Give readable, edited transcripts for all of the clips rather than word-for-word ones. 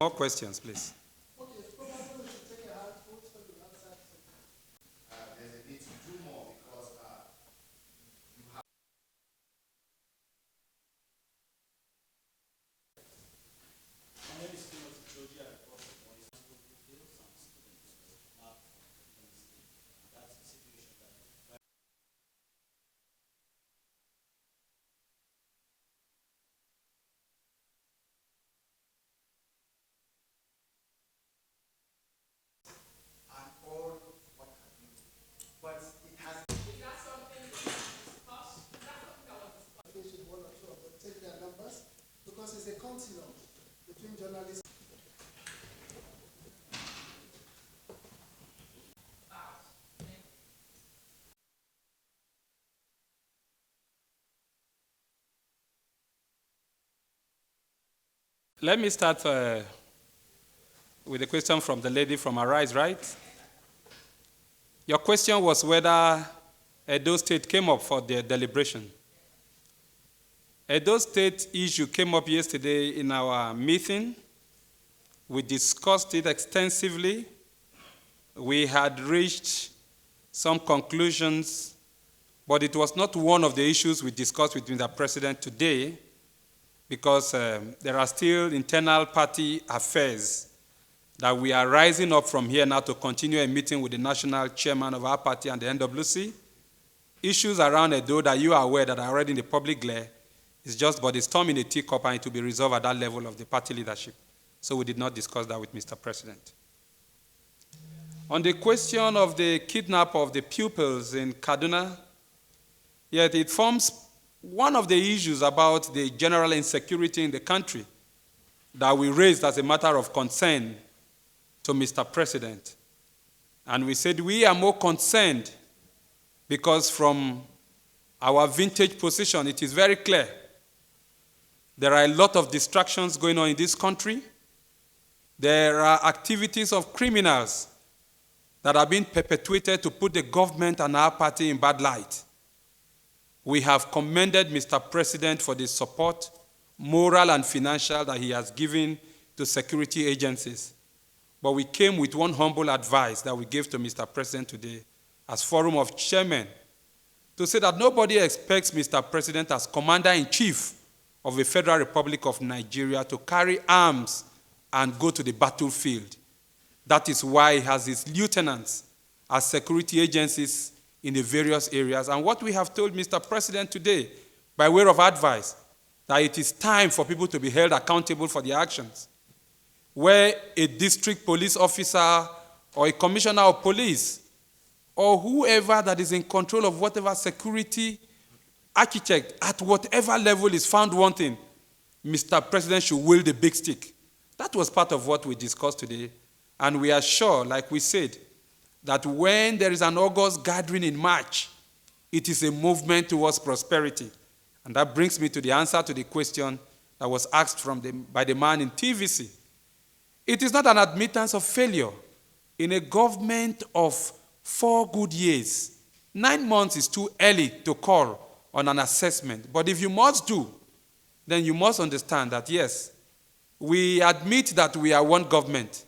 More questions, please. Let me start with a question from the lady from Arise, right? Your question was whether Edo State came up for the deliberation. Edo State issue came up yesterday in our meeting. We discussed it extensively. We had reached some conclusions, but it was not one of the issues we discussed with the President today, because there are still internal party affairs that we are rising up from here now to continue a meeting with the national chairman of our party and the NWC. Issues around Edo that you are aware that are already in the public glare is just but a storm in a teacup, and it will be resolved at that level of the party leadership. So we did not discuss that with Mr. President. On the question of the kidnap of the pupils in Kaduna, yet it forms one of the issues about the general insecurity in the country that we raised as a matter of concern to Mr. President. And we said we are more concerned because from our vintage position, it is very clear there are a lot of distractions going on in this country. There are activities of criminals that are being perpetuated to put the government and our party in bad light. We have commended Mr. President for the support, moral and financial, that he has given to security agencies. But we came with one humble advice that we gave to Mr. President today as Forum of Chairmen to say that nobody expects Mr. President as Commander-in-Chief of the Federal Republic of Nigeria to carry arms and go to the battlefield. That is why he has his lieutenants as security agencies in the various areas. And what we have told Mr. President today, by way of advice, that it is time for people to be held accountable for their actions. Where a district police officer or a commissioner of police or whoever that is in control of whatever security architect at whatever level is found wanting, Mr. President should wield the big stick. That was part of what we discussed today. And we are sure, like we said, that when there is an August gathering in March, it is a movement towards prosperity. And that brings me to the answer to the question that was asked by the man in TVC. It is not an admittance of failure. In a government of 4 good years, 9 months is too early to call on an assessment. But if you must do, then you must understand that, yes, we admit that we are one government.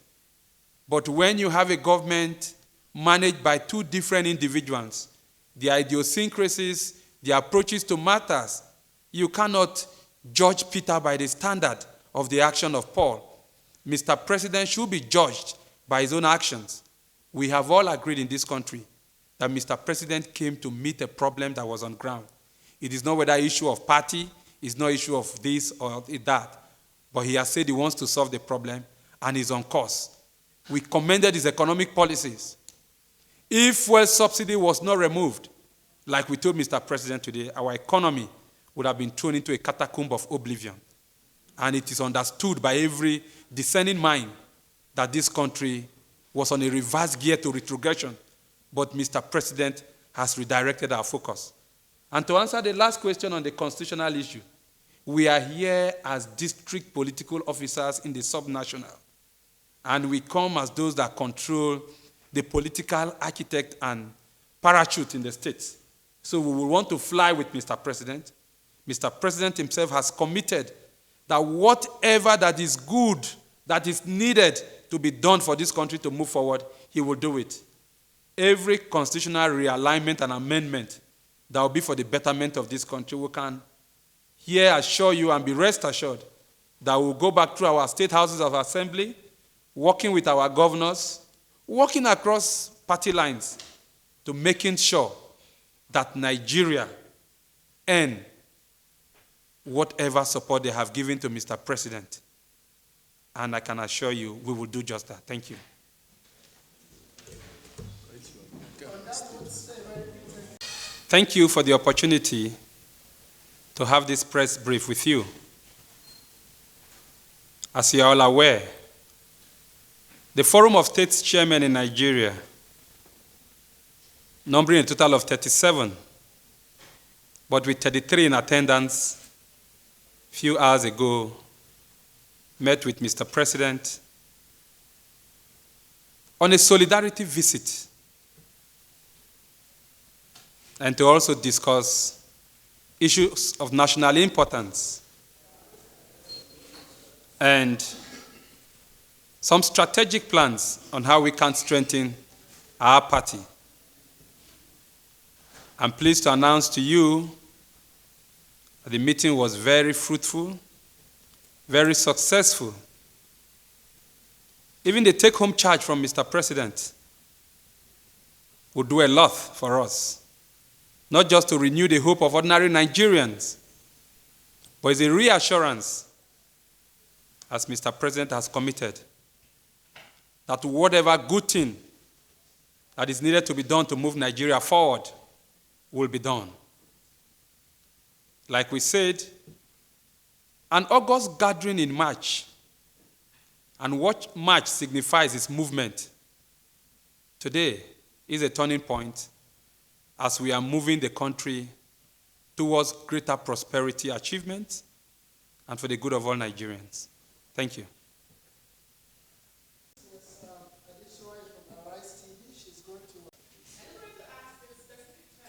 But when you have a government managed by 2 different individuals, the idiosyncrasies, the approaches to matters, you cannot judge Peter by the standard of the action of Paul. Mr. President should be judged by his own actions. We have all agreed in this country that Mr. President came to meet a problem that was on ground. It is not whether issue of party, it's not issue of this or that, but he has said he wants to solve the problem and is on course. We commended his economic policies. If fuel subsidy was not removed, like we told Mr. President today, our economy would have been thrown into a catacomb of oblivion. And it is understood by every discerning mind that this country was on a reverse gear to retrogression. But Mr. President has redirected our focus. And to answer the last question on the constitutional issue, we are here as district political officers in the subnational. And we come as those that control the political architect and parachute in the states. So we will want to fly with Mr. President. Mr. President himself has committed that whatever that is good that is needed to be done for this country to move forward, he will do it. Every constitutional realignment and amendment that will be for the betterment of this country, we can here assure you and be rest assured that we'll go back through our state houses of assembly, working with our governors, working across party lines to making sure that Nigeria earn whatever support they have given to Mr. President. And I can assure you, we will do just that. Thank you. Thank you for the opportunity to have this press brief with you. As you are all aware, the Forum of State Chairmen in Nigeria, numbering a total of 37, but with 33 in attendance, a few hours ago, met with Mr. President on a solidarity visit and to also discuss issues of national importance and some strategic plans on how we can strengthen our party. I'm pleased to announce to you that the meeting was very fruitful, very successful. Even the take-home charge from Mr. President would do a lot for us, not just to renew the hope of ordinary Nigerians, but it's a reassurance, as Mr. President has committed, that whatever good thing that is needed to be done to move Nigeria forward will be done. Like we said, an August gathering in March, and what March signifies is movement. Today is a turning point as we are moving the country towards greater prosperity achievements and for the good of all Nigerians. Thank you.